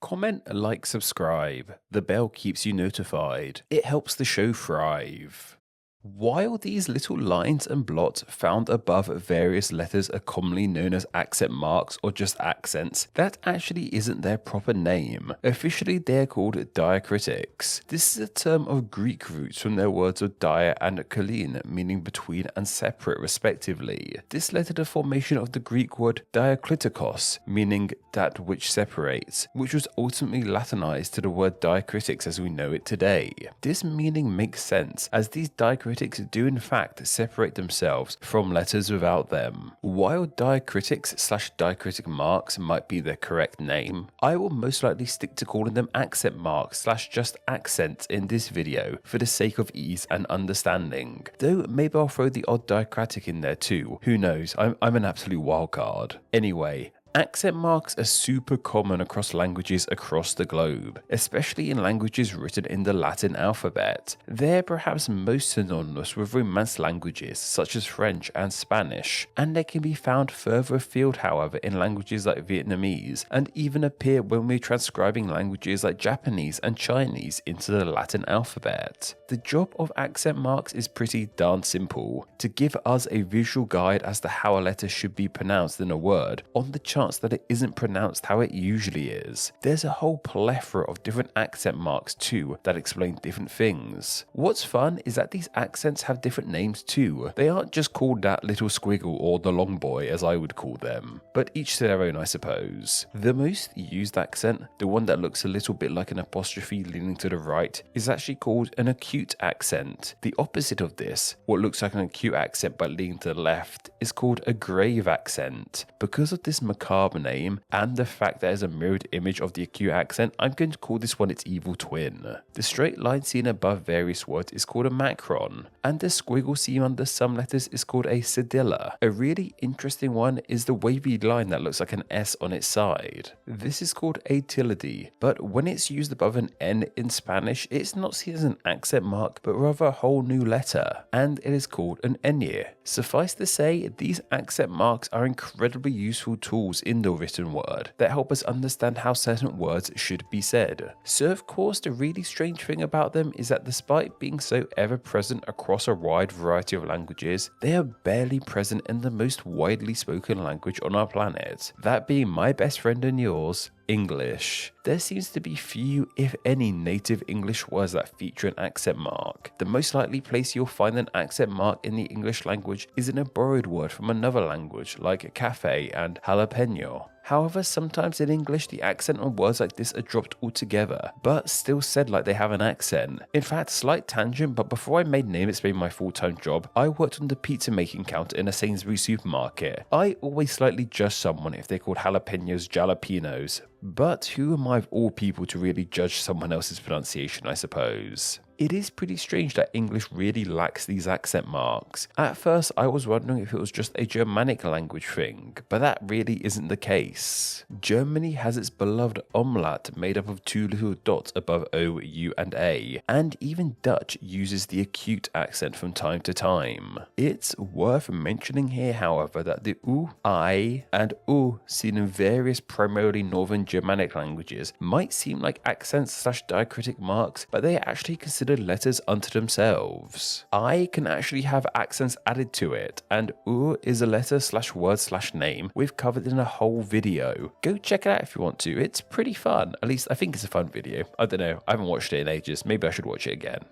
Comment, like, subscribe. The bell keeps you notified. It helps the show thrive. While these little lines and blots found above various letters are commonly known as accent marks or just accents, that actually isn't their proper name. Officially, they are called diacritics. This is a term of Greek roots from their words of dia and kalin, meaning between and separate respectively. This led to the formation of the Greek word diakritikos, meaning that which separates, which was ultimately Latinized to the word diacritics as we know it today. This meaning makes sense, as these diacritics do in fact separate themselves from letters without them. While diacritics/diacritic marks might be the correct name, I will most likely stick to calling them accent marks/just accents in this video for the sake of ease and understanding. Though maybe I'll throw the odd diacritic in there too, who knows, I'm an absolute wildcard. Anyway, accent marks are super common across languages across the globe, especially in languages written in the Latin alphabet. They're perhaps most synonymous with Romance languages such as French and Spanish, and they can be found further afield however in languages like Vietnamese, and even appear when we're transcribing languages like Japanese and Chinese into the Latin alphabet. The job of accent marks is pretty darn simple, to give us a visual guide as to how a letter should be pronounced in a word, on the chance that it isn't pronounced how it usually is. There's a whole plethora of different accent marks too that explain different things. What's fun is that these accents have different names too. They aren't just called that little squiggle or the long boy as I would call them, but each to their own I suppose. The most used accent, the one that looks a little bit like an apostrophe leaning to the right, is actually called an acute accent. The opposite of this, what looks like an acute accent but leaning to the left, is called a grave accent. Because of this macabre name and the fact that there's a mirrored image of the acute accent, I'm going to call this one its evil twin. The straight line seen above various words is called a macron, and the squiggle seen under some letters is called a cedilla. A really interesting one is the wavy line that looks like an S on its side. This is called a tilde, but when it's used above an N in Spanish, it's not seen as an accent mark but rather a whole new letter, and it is called an ñ. Suffice to say, these accent marks are incredibly useful tools in the written word that help us understand how certain words should be said. So of course the really strange thing about them is that despite being so ever present across a wide variety of languages, they are barely present in the most widely spoken language on our planet, that being my best friend and yours, English. There seems to be few, if any, native English words that feature an accent mark. The most likely place you'll find an accent mark in the English language is in a borrowed word from another language like cafe and jalapeno. However, sometimes in English the accent on words like this are dropped altogether, but still said like they have an accent. In fact, slight tangent, but before I made Name It's been my full-time job, I worked on the pizza making counter in a Sainsbury's supermarket. I always slightly judge someone if they called jalapenos jalapenos, but who am I of all people to really judge someone else's pronunciation, I suppose? It is pretty strange that English really lacks these accent marks. At first I was wondering if it was just a Germanic language thing, but that really isn't the case. Germany has its beloved umlaut made up of two little dots above O, U and A, and even Dutch uses the acute accent from time to time. It's worth mentioning here however that the U, I and U seen in various primarily Northern Germanic languages might seem like accents/diacritic marks, but they are actually considered letters unto themselves. I can actually have accents added to it, and U is a letter/word/name we've covered in a whole video. Go check it out if you want to, it's pretty fun. At least I think it's a fun video. I don't know, I haven't watched it in ages, maybe I should watch it again.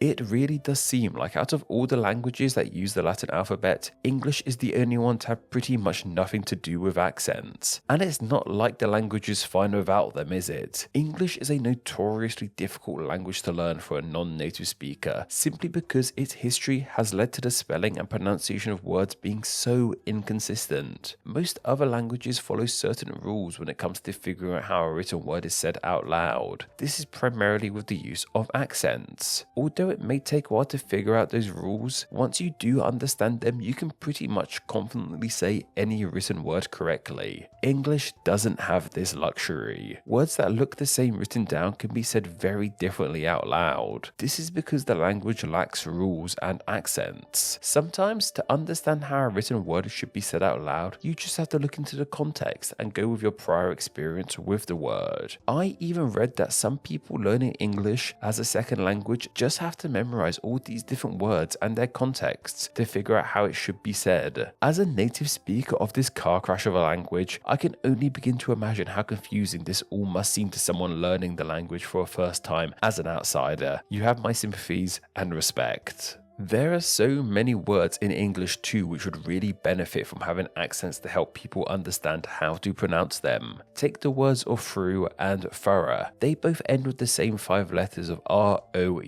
It really does seem like out of all the languages that use the Latin alphabet, English is the only one to have pretty much nothing to do with accents. And it's not like the language is fine without them, is it? English is a notoriously difficult language to learn for a non-native speaker, simply because its history has led to the spelling and pronunciation of words being so inconsistent. Most other languages follow certain rules when it comes to figuring out how a written word is said out loud. This is primarily with the use of accents. Although it may take a while to figure out those rules, once you do understand them, you can pretty much confidently say any written word correctly. English doesn't have this luxury. Words that look the same written down can be said very differently out loud. This is because the language lacks rules and accents. Sometimes, to understand how a written word should be said out loud, you just have to look into the context and go with your prior experience with the word. I even read that some people learning English as a second language just have to memorize all these different words and their contexts to figure out how it should be said. As a native speaker of this car crash of a language, I can only begin to imagine how confusing this all must seem to someone learning the language for a first time as an outsider. You have my sympathies and respect. There are so many words in English too which would really benefit from having accents to help people understand how to pronounce them. Take the words of through and thorough. They both end with the same 5 letters of R-O-U-G-H,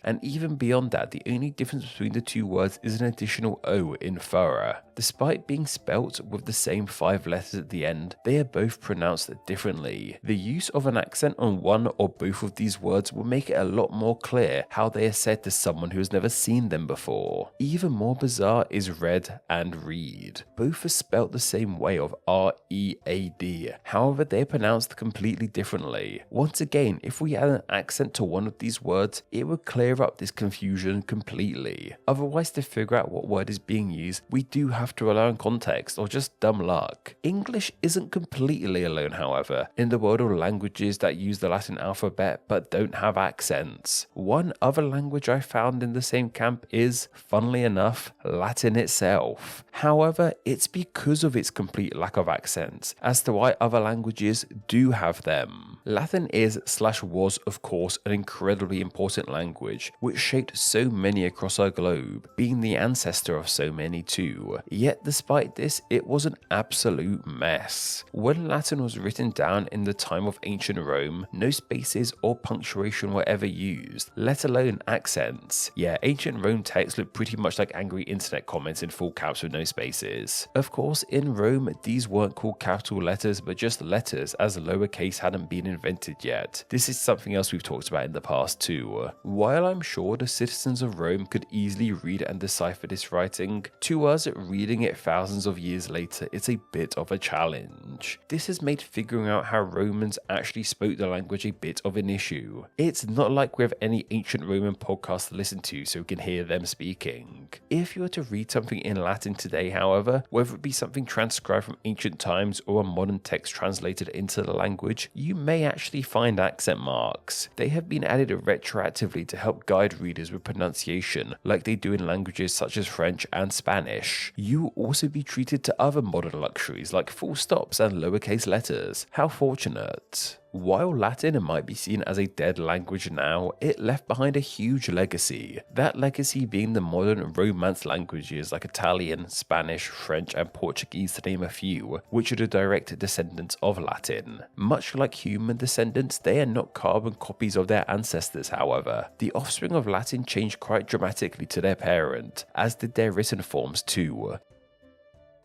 and even beyond that, the only difference between the two words is an additional O in thorough. Despite being spelt with the same 5 letters at the end, they are both pronounced differently. The use of an accent on one or both of these words will make it a lot more clear how they are said to someone who has never seen them before. Even more bizarre is read and read. Both are spelt the same way of R-E-A-D, however they are pronounced completely differently. Once again, if we add an accent to one of these words, it would clear up this confusion completely. Otherwise, to figure out what word is being used, we do have to rely on context or just dumb luck. English isn't completely alone, however, in the world of languages that use the Latin alphabet but don't have accents. One other language I found in the same camp is, funnily enough, Latin itself. However, it's because of its complete lack of accents as to why other languages do have them. Latin is/was, of course, an incredibly important language which shaped so many across our globe, being the ancestor of so many too. Yet despite this, it was an absolute mess. When Latin was written down in the time of ancient Rome, no spaces or punctuation were ever used, let alone accents. Yeah, ancient Rome texts look pretty much like angry internet comments in full caps with no spaces. Of course, in Rome, these weren't called capital letters but just letters, as lowercase hadn't been invented yet. This is something else we've talked about in the past too. While I'm sure the citizens of Rome could easily read and decipher this writing, to us reading it thousands of years later, it's a bit of a challenge. This has made figuring out how Romans actually spoke the language a bit of an issue. It's not like we have any ancient Roman podcasts to listen to so we can hear them speaking. If you were to read something in Latin today, however, whether it be something transcribed from ancient times or a modern text translated into the language, you may actually find accent marks. They have been added retroactively to help guide readers with pronunciation, like they do in languages such as French and Spanish. You will also be treated to other modern luxuries like full stops and lowercase letters. How fortunate. While Latin might be seen as a dead language now, it left behind a huge legacy. That legacy being the modern Romance languages like Italian, Spanish, French and Portuguese to name a few, which are the direct descendants of Latin. Much like human descendants, they are not carbon copies of their ancestors, however. The offspring of Latin changed quite dramatically to their parent, as did their written forms too.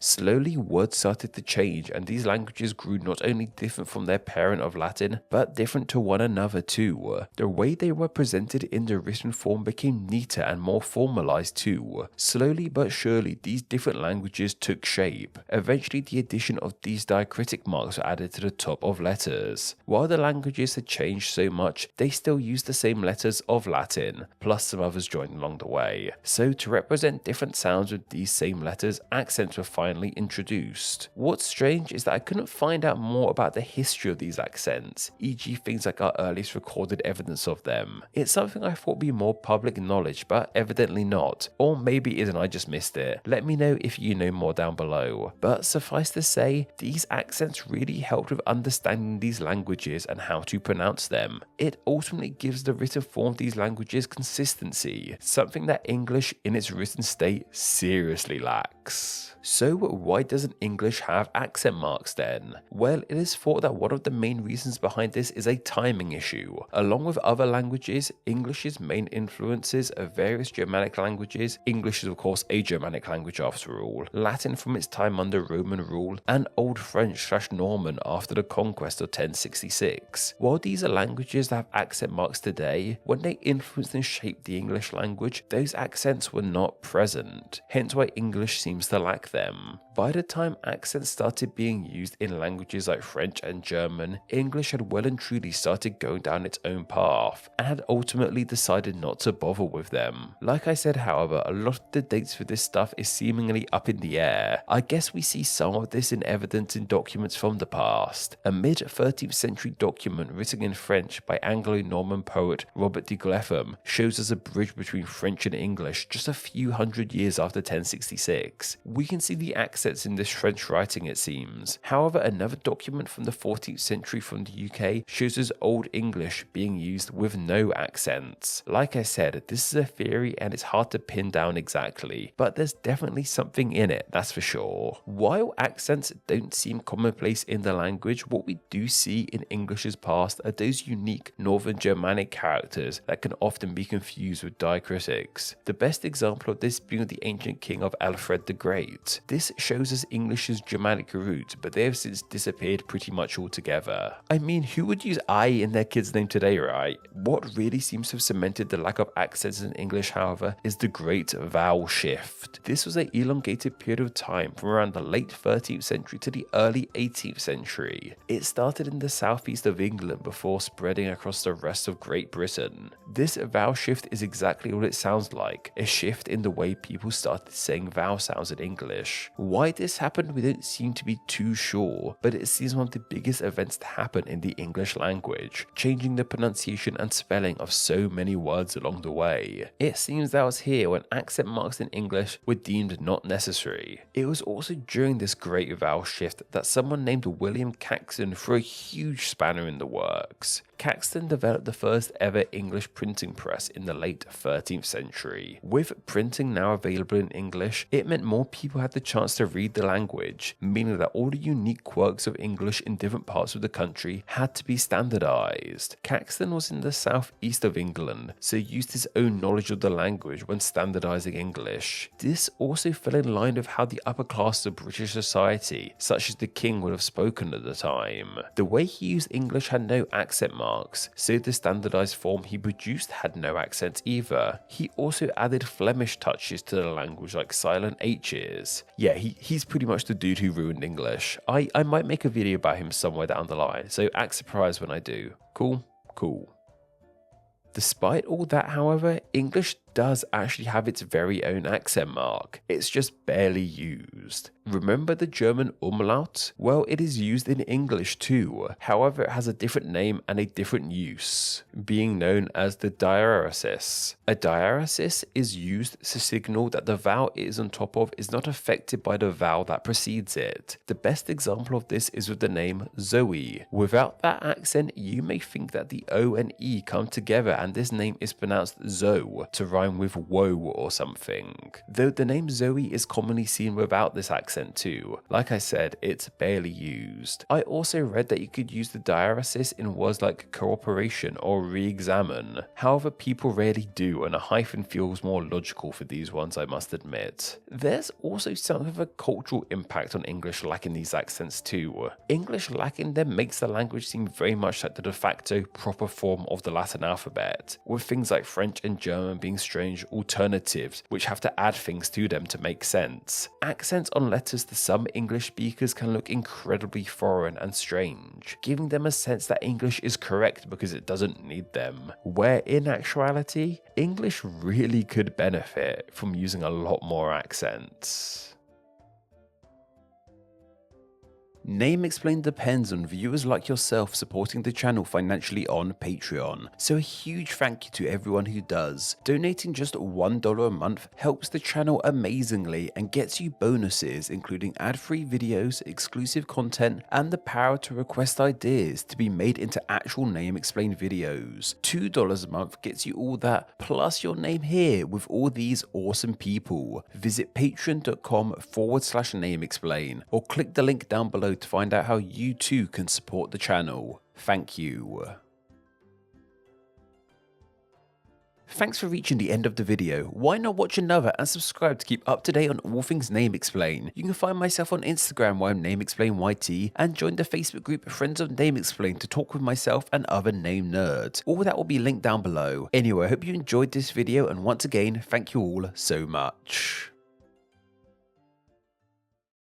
Slowly, words started to change, and these languages grew not only different from their parent of Latin, but different to one another too. The way they were presented in the written form became neater and more formalized too. Slowly but surely, these different languages took shape. Eventually, the addition of these diacritic marks were added to the top of letters. While the languages had changed so much, they still used the same letters of Latin, plus some others joined along the way. So to represent different sounds with these same letters, accents were finally introduced. What's strange is that I couldn't find out more about the history of these accents, e.g. things like our earliest recorded evidence of them. It's something I thought would be more public knowledge, but evidently not. Or maybe it is and I just missed it. Let me know if you know more down below. But suffice to say, these accents really helped with understanding these languages and how to pronounce them. It ultimately gives the written form of these languages consistency, something that English in its written state seriously lacks. marks. So why doesn't English have accent marks then? Well, it is thought that one of the main reasons behind this is a timing issue. Along with other languages, English's main influences are various Germanic languages. English is of course a Germanic language after all, Latin from its time under Roman rule, and Old French/Norman after the conquest of 1066. While these are languages that have accent marks today, when they influenced and shaped the English language, those accents were not present, hence why English seems to lack them. By the time accents started being used in languages like French and German, English had well and truly started going down its own path, and had ultimately decided not to bother with them. Like I said, however, a lot of the dates for this stuff is seemingly up in the air. I guess we see some of this in evidence in documents from the past. A mid-13th century document written in French by Anglo-Norman poet Robert de Gletham shows us a bridge between French and English just a few hundred years after 1066. We can see the accents in this French writing, it seems. However, another document from the 14th century from the UK shows us Old English being used with no accents. Like I said, this is a theory and it's hard to pin down exactly, but there's definitely something in it, that's for sure. While accents don't seem commonplace in the language, what we do see in English's past are those unique Northern Germanic characters that can often be confused with diacritics. The best example of this being the ancient king of Alfred the Great. This shows us English's Germanic roots, but they have since disappeared pretty much altogether. I mean, who would use I in their kid's name today, right? What really seems to have cemented the lack of accents in English, however, is the Great Vowel Shift. This was an elongated period of time from around the late 13th century to the early 18th century. It started in the southeast of England before spreading across the rest of Great Britain. This vowel shift is exactly what it sounds like, a shift in the way people started saying vowel sounds in English. Why this happened we don't seem to be too sure, but it seems one of the biggest events to happen in the English language, changing the pronunciation and spelling of so many words along the way. It seems that was here when accent marks in English were deemed not necessary. It was also during this great vowel shift that someone named William Caxton threw a huge spanner in the works. Caxton developed the first ever English printing press in the late 13th century. With printing now available in English, it meant more people had the chance to read the language, meaning that all the unique quirks of English in different parts of the country had to be standardized. Caxton was in the southeast of England, so used his own knowledge of the language when standardizing English. This also fell in line with how the upper classes of British society, such as the king, would have spoken at the time. The way he used English had no accent marks, so the standardized form he produced had no accents either. He also added Flemish touches to the language like silent H's. Yeah, he's pretty much the dude who ruined English. I might make a video about him somewhere down the line, so act surprised when I do. Cool? Cool. Despite all that, however, English does actually have its very own accent mark. It's just barely used. Remember the German umlaut? Well, it is used in English too. However, it has a different name and a different use, being known as the diaresis. A diaresis is used to signal that the vowel it is on top of is not affected by the vowel that precedes it. The best example of this is with the name Zoe. Without that accent, you may think that the O and E come together and this name is pronounced Zoe to rhyme with woe or something. Though the name Zoe is commonly seen without this accent too. Like I said, it's barely used. I also read that you could use the diaresis in words like cooperation or re-examine. However, people rarely do, and a hyphen feels more logical for these ones, I must admit. There's also some of a cultural impact on English lacking these accents too. English lacking them makes the language seem very much like the de facto proper form of the Latin alphabet, with things like French and German being strange alternatives which have to add things to them to make sense. Accents on letters to some English speakers can look incredibly foreign and strange, giving them a sense that English is correct because it doesn't need them, where in actuality, English really could benefit from using a lot more accents. Name Explain depends on viewers like yourself supporting the channel financially on Patreon, so a huge thank you to everyone who does. Donating just $1 a month helps the channel amazingly and gets you bonuses including ad-free videos, exclusive content, and the power to request ideas to be made into actual Name Explain videos. $2 a month gets you all that, plus your name here with all these awesome people. Visit patreon.com/nameexplain or click the link down below to find out how you too can support the channel. Thank you. Thanks for reaching the end of the video. Why not watch another and subscribe to keep up to date on all things Name Explain. You can find myself on Instagram where I'm NameExplainYT, and join the Facebook group Friends of Name Explain to talk with myself and other name nerds. All that will be linked down below. Anyway, I hope you enjoyed this video, and once again, thank you all so much.